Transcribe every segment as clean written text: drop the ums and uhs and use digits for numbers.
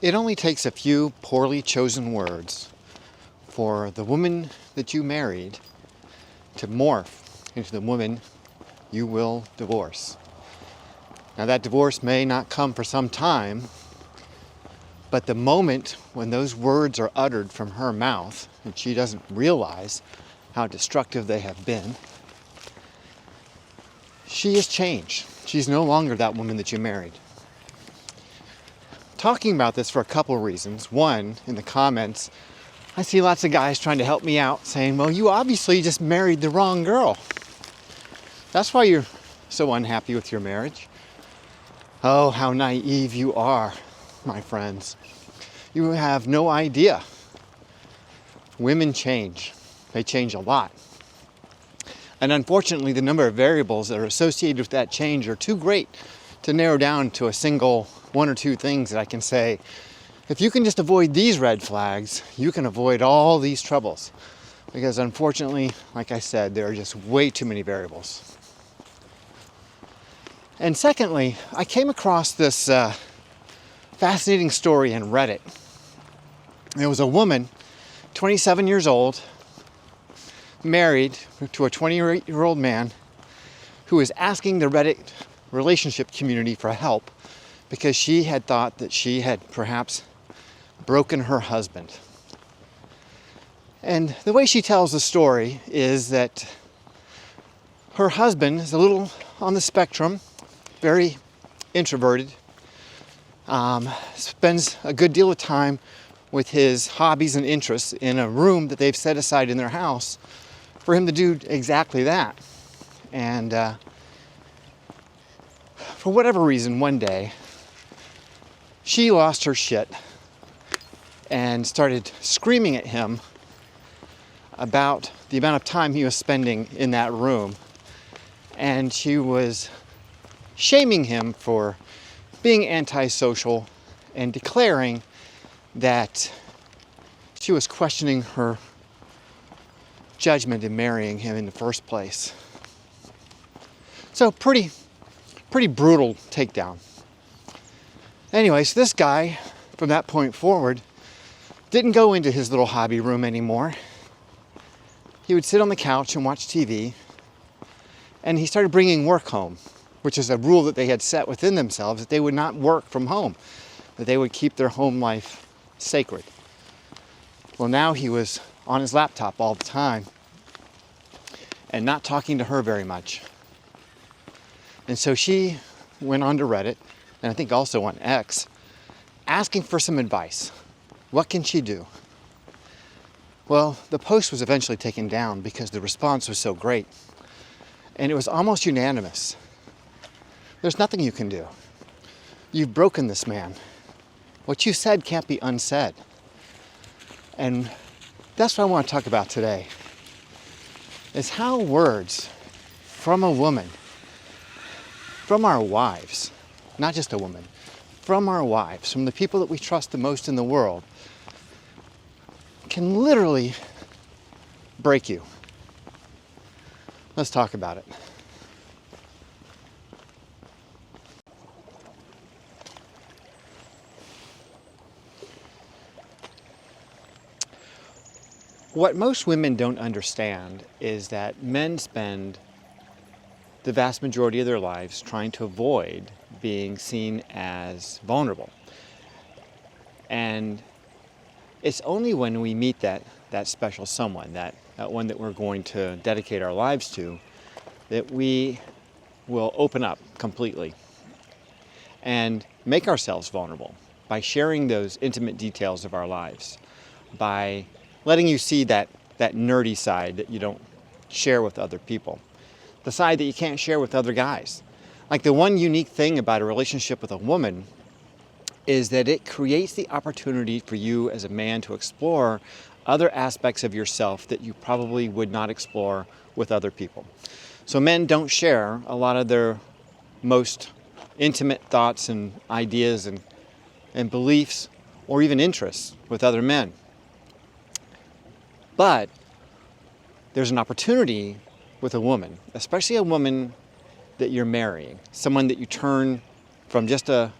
It only takes a few poorly chosen words for the woman that you married to morph into the woman you will divorce. Now that divorce may not come for some time, but the moment when those words are uttered from her mouth and she doesn't realize how destructive they have been, she has changed. She's no longer that woman that you married. Talking about this for a couple of reasons. One, in the comments, I see lots of guys trying to help me out saying, well, you obviously just married the wrong girl. That's why you're so unhappy with your marriage. Oh, how naive you are, my friends. You have no idea. Women change. They change a lot. And unfortunately, the number of variables that are associated with that change are too great to narrow down to a single one or two things that I can say, if you can just avoid these red flags, you can avoid all these troubles. Because unfortunately, like I said, there are just way too many variables. And secondly, I came across this fascinating story in Reddit. There was a woman, 27 years old, married to a 20-year-old man who was asking the Reddit relationship community for help because she had thought that she had perhaps broken her husband. And the way she tells the story is that her husband is a little on the spectrum, very introverted, spends a good deal of time with his hobbies and interests in a room that they've set aside in their house for him to do exactly that. And for whatever reason, one day, she lost her shit and started screaming at him about the amount of time he was spending in that room. And she was shaming him for being antisocial and declaring that she was questioning her judgment in marrying him in the first place. So pretty brutal takedown. Anyways, this guy, from that point forward, didn't go into his little hobby room anymore. He would sit on the couch and watch TV, and he started bringing work home, which is a rule that they had set within themselves, that they would not work from home, that they would keep their home life sacred. Well, now he was on his laptop all the time and not talking to her very much. And so she went on to Reddit, and I think also on X, asking for some advice. What can she do? Well, the post was eventually taken down because the response was so great. And it was almost unanimous. There's nothing you can do. You've broken this man. What you said can't be unsaid. And that's what I want to talk about today, is how words from a woman, from our wives, not just a woman, from our wives, from the people that we trust the most in the world, can literally break you. Let's talk about it. What most women don't understand is that men spend the vast majority of their lives trying to avoid being seen as vulnerable. And it's only when we meet that special someone, that one that we're going to dedicate our lives to, that we will open up completely and make ourselves vulnerable by sharing those intimate details of our lives, by letting you see that nerdy side that you don't share with other people, the side that you can't share with other guys. Like, the one unique thing about a relationship with a woman is that it creates the opportunity for you as a man to explore other aspects of yourself that you probably would not explore with other people. So men don't share a lot of their most intimate thoughts and ideas and beliefs or even interests with other men. But there's an opportunity with a woman, especially a woman that you're marrying, someone that you turn from just a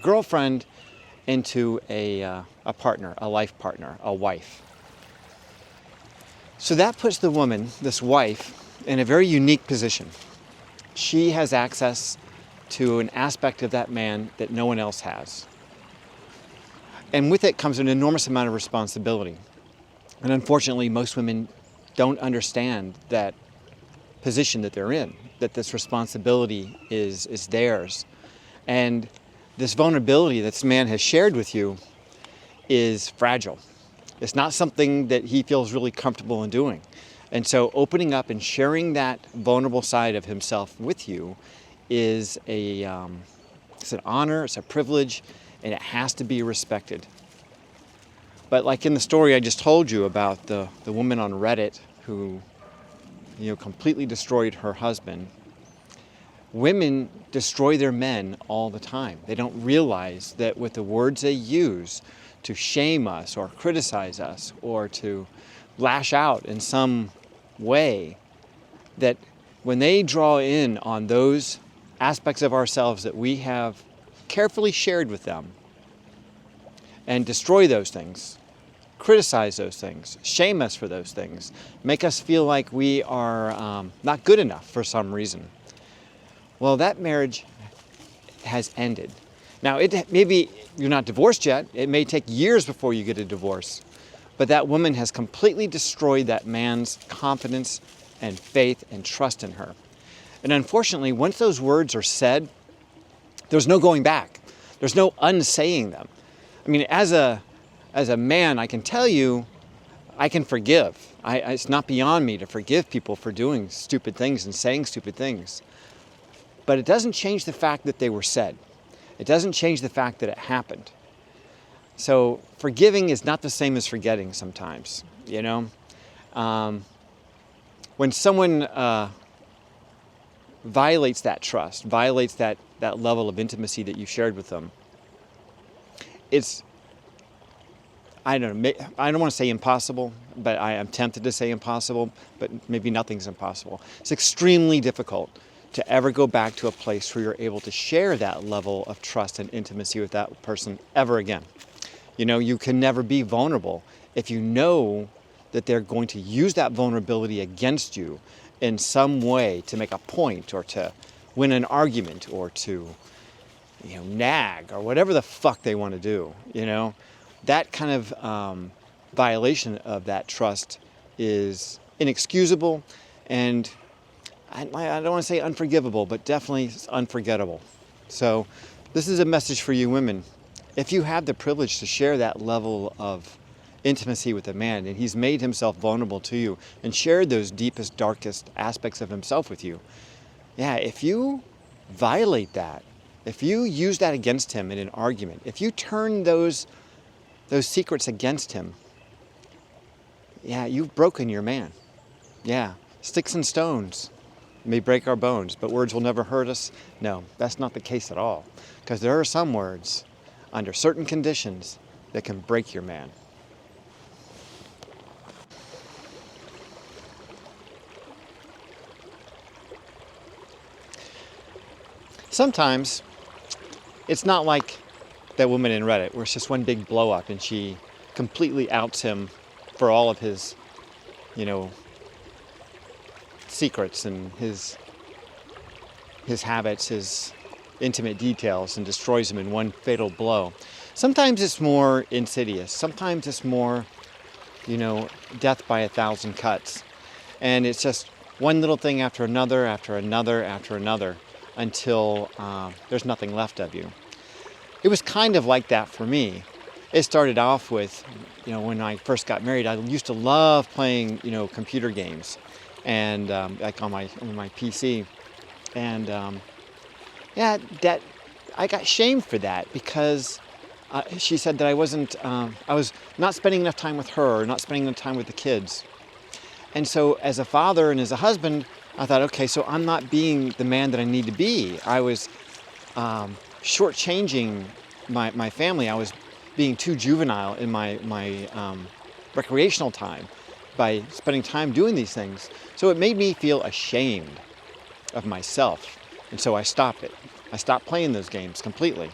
girlfriend into a partner, a life partner, a wife. So that puts the woman, this wife, in a very unique position. She has access to an aspect of that man that no one else has. And with it comes an enormous amount of responsibility. And unfortunately, most women don't understand that position that they're in, that this responsibility is theirs. And this vulnerability that this man has shared with you is fragile. It's not something that he feels really comfortable in doing. And so opening up and sharing that vulnerable side of himself with you is it's an honor, it's a privilege, and it has to be respected. But like in the story I just told you about the woman on Reddit who completely destroyed her husband, women destroy their men all the time. They don't realize that with the words they use to shame us or criticize us or to lash out in some way, that when they draw in on those aspects of ourselves that we have carefully shared with them and destroy those things, criticize those things, shame us for those things, make us feel like we are not good enough for some reason, well, that marriage has ended. Now, maybe you're not divorced yet. It may take years before you get a divorce. But that woman has completely destroyed that man's confidence and faith and trust in her. And unfortunately, once those words are said, there's no going back. There's no unsaying them. I mean, as a man, I can tell you, I can forgive. It's not beyond me to forgive people for doing stupid things and saying stupid things. But it doesn't change the fact that they were said. It doesn't change the fact that it happened. So forgiving is not the same as forgetting sometimes, When someone violates that trust, violates that level of intimacy that you shared with them, I don't want to say impossible, but I am tempted to say impossible, but maybe nothing's impossible. It's extremely difficult to ever go back to a place where you're able to share that level of trust and intimacy with that person ever again. You can never be vulnerable if you know that they're going to use that vulnerability against you in some way to make a point or to win an argument or to, nag or whatever the fuck they want to do, That kind of violation of that trust is inexcusable and I don't want to say unforgivable, but definitely unforgettable. So this is a message for you women. If you have the privilege to share that level of intimacy with a man and he's made himself vulnerable to you and shared those deepest, darkest aspects of himself with you, if you violate that, if you use that against him in an argument, if you turn those secrets against him, you've broken your man. Sticks and stones may break our bones, but words will never hurt us. No, that's not the case at all. Because there are some words, under certain conditions, that can break your man. Sometimes, it's not like that woman in Reddit, where it's just one big blow up and she completely outs him for all of his, secrets and his habits, his intimate details, and destroys him in one fatal blow. Sometimes it's more insidious. Sometimes it's more, death by 1,000 cuts. And it's just one little thing after another, after another, after another, until there's nothing left of you. It was kind of like that for me. It started off with, when I first got married, I used to love playing, computer games. And like on my PC, and that I got shamed for that because she said that I was not spending enough time with her, or not spending enough time with the kids. And so as a father and as a husband, I thought, okay, so I'm not being the man that I need to be. I was shortchanging my family. I was being too juvenile in my recreational time by spending time doing these things. So it made me feel ashamed of myself. And so I stopped it. I stopped playing those games completely.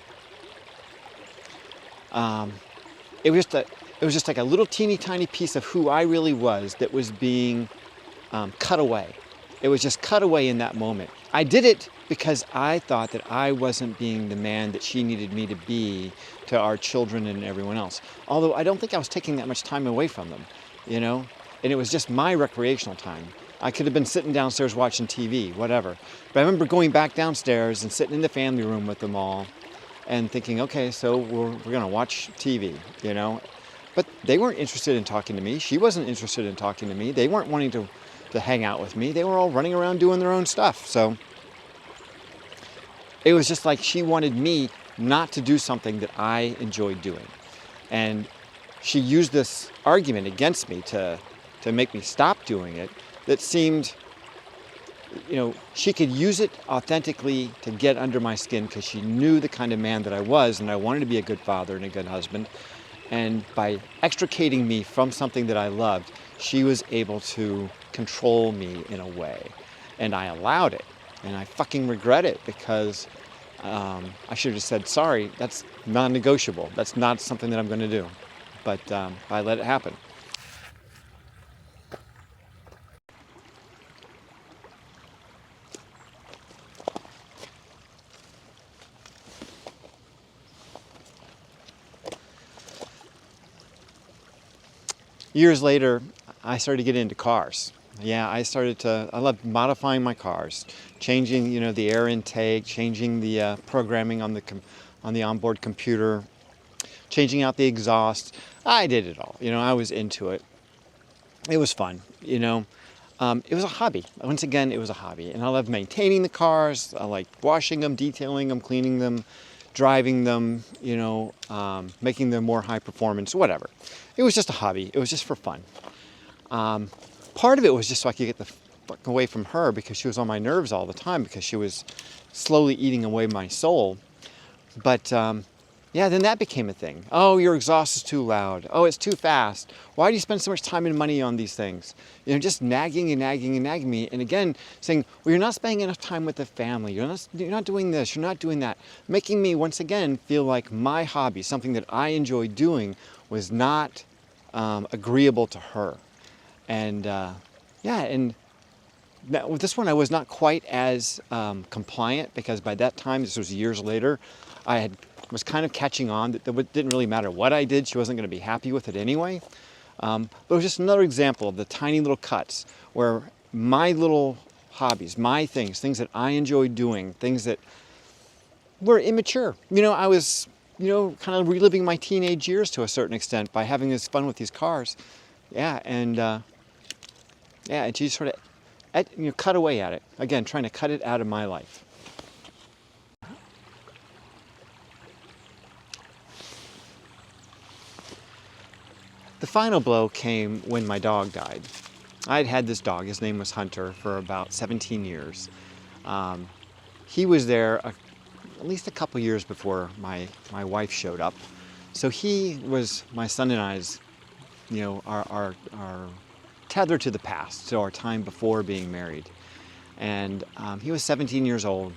it was just like a little teeny tiny piece of who I really was that was being cut away. It was just cut away in that moment. I did it because I thought that I wasn't being the man that she needed me to be to our children and everyone else. Although I don't think I was taking that much time away from them, you know? And it was just my recreational time. I could have been sitting downstairs watching TV, whatever. But I remember going back downstairs and sitting in the family room with them all and thinking, okay, so we're gonna watch TV, you know? But they weren't interested in talking to me. She wasn't interested in talking to me. They weren't wanting to hang out with me. They were all running around doing their own stuff. So it was just like she wanted me not to do something that I enjoyed doing. And she used this argument against me to make me stop doing it that seemed, you know, she could use it authentically to get under my skin because she knew the kind of man that I was and I wanted to be a good father and a good husband. And by extricating me from something that I loved, she was able to control me in a way. And I allowed it. And I fucking regret it because I should have said, sorry, that's non-negotiable. That's not something that I'm going to do. But I let it happen. Years later, I started to get into cars. Yeah, I loved modifying my cars, changing, you know, the air intake, changing the programming on the onboard computer, changing out the exhaust. I did it all. You know, I was into it. It was fun, you know. It was a hobby. Once again, it was a hobby. And I loved maintaining the cars. I liked washing them, detailing them, cleaning them, driving them, you know, making them more high performance, whatever. It was just a hobby. It was just for fun. Part of it was just so I could get the fuck away from her because she was on my nerves all the time because she was slowly eating away my soul. But yeah, then that became a thing. Oh, your exhaust is too loud. Oh, it's too fast. Why do you spend so much time and money on these things? You know, just nagging and nagging and nagging me. And again, saying, well, you're not spending enough time with the family. You're not doing this. You're not doing that. Making me, once again, feel like my hobby, something that I enjoy doing, was not agreeable to her. And yeah, and with this one, I was not quite as compliant because by that time, this was years later, I was kind of catching on that it didn't really matter what I did. She wasn't going to be happy with it anyway. But it was just another example of the tiny little cuts where my little hobbies, my things that I enjoyed doing, things that were immature. You know, I was, you know, kind of reliving my teenage years to a certain extent by having this fun with these cars. Yeah, and she just sort of, you know, cut away at it. Again, trying to cut it out of my life. The final blow came when my dog died. I had this dog, his name was Hunter, for about 17 years. He was there at least a couple years before my wife showed up. So he was my son and I's, you know, our tether to the past, to our time before being married. And he was 17 years old.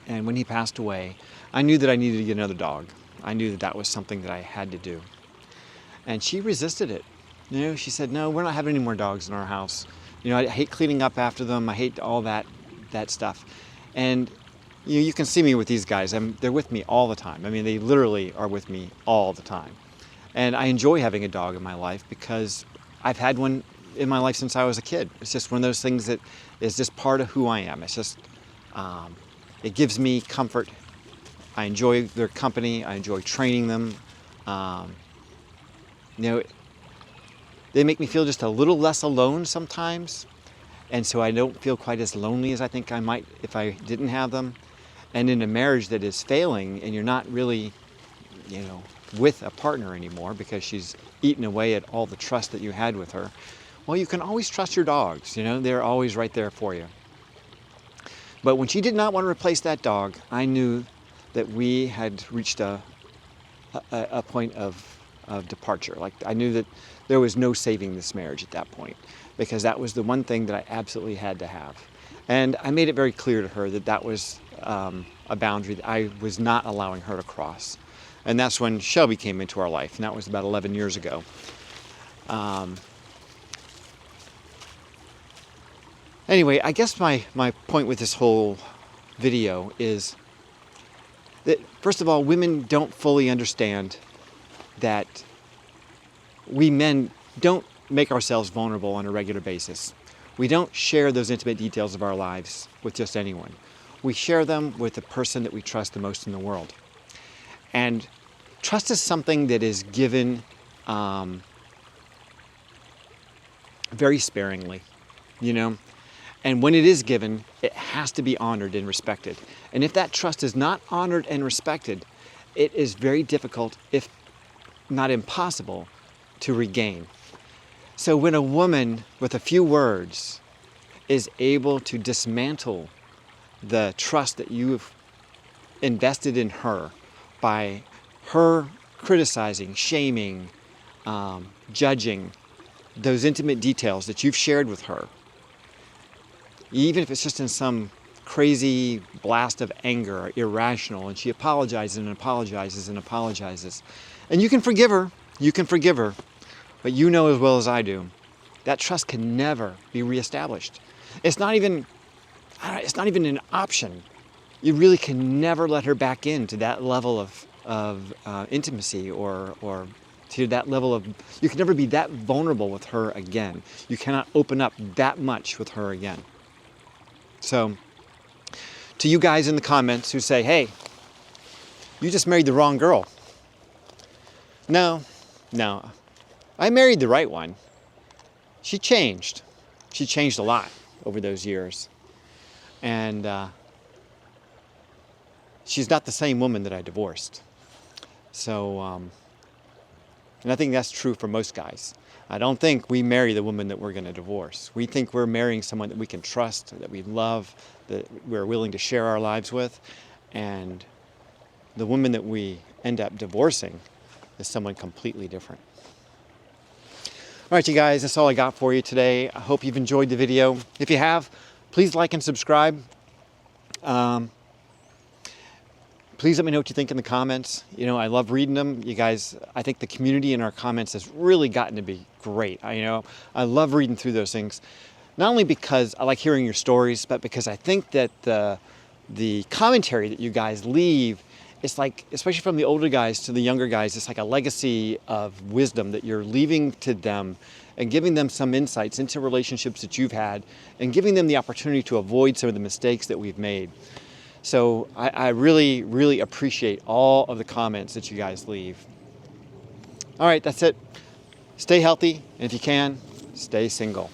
And when he passed away, I knew that I needed to get another dog. I knew that that was something that I had to do. And she resisted it. You know, she said, no, we're not having any more dogs in our house. You know, I hate cleaning up after them. I hate all that stuff. And you can see me with these guys. They're with me all the time. I mean, they literally are with me all the time. And I enjoy having a dog in my life because I've had one in my life since I was a kid. It's just one of those things that is just part of who I am. It's just, it gives me comfort. I enjoy their company. I enjoy training them. You know, they make me feel just a little less alone sometimes. And so I don't feel quite as lonely as I think I might if I didn't have them. And in a marriage that is failing and you're not really, you know, with a partner anymore because she's eaten away at all the trust that you had with her, well, you can always trust your dogs. You know, they're always right there for you. But when she did not want to replace that dog, I knew that we had reached a point of departure. Like, I knew that there was no saving this marriage at that point because that was the one thing that I absolutely had to have. And I made it very clear to her that that was a boundary that I was not allowing her to cross. And that's when Shelby came into our life, and that was about 11 years ago. Anyway, I guess my point with this whole video is that, first of all, women don't fully understand that we men don't make ourselves vulnerable on a regular basis. We don't share those intimate details of our lives with just anyone. We share them with the person that we trust the most in the world. And trust is something that is given very sparingly, you know? And when it is given, it has to be honored and respected. And if that trust is not honored and respected, it is very difficult, if not impossible, to regain. So when a woman with a few words is able to dismantle the trust that you've invested in her by her criticizing, shaming, judging those intimate details that you've shared with her, even if it's just in some crazy blast of anger or irrational, and she apologizes and apologizes and apologizes. And you can forgive her, but you know as well as I do, that trust can never be reestablished. It's not even an option. You really can never let her back into that level of intimacy or to that level of, you can never be that vulnerable with her again. You cannot open up that much with her again. So, to you guys in the comments who say, hey, you just married the wrong girl. No, I married the right one. She changed. She changed a lot over those years. And she's not the same woman that I divorced. So, and I think that's true for most guys. I don't think we marry the woman that we're going to divorce. We think we're marrying someone that we can trust, that we love, that we're willing to share our lives with. And the woman that we end up divorcing is someone completely different. All right, you guys, that's all I got for you today. I hope you've enjoyed the video. If you have, please like and subscribe. Please let me know what you think in the comments. You know, I love reading them. You guys, I think the community in our comments has really gotten to be great. I love reading through those things, not only because I like hearing your stories, but because I think that the commentary that you guys leave, it's like, especially from the older guys to the younger guys, it's like a legacy of wisdom that you're leaving to them and giving them some insights into relationships that you've had and giving them the opportunity to avoid some of the mistakes that we've made. So I really, really appreciate all of the comments that you guys leave. All right, that's it. Stay healthy, and if you can, stay single.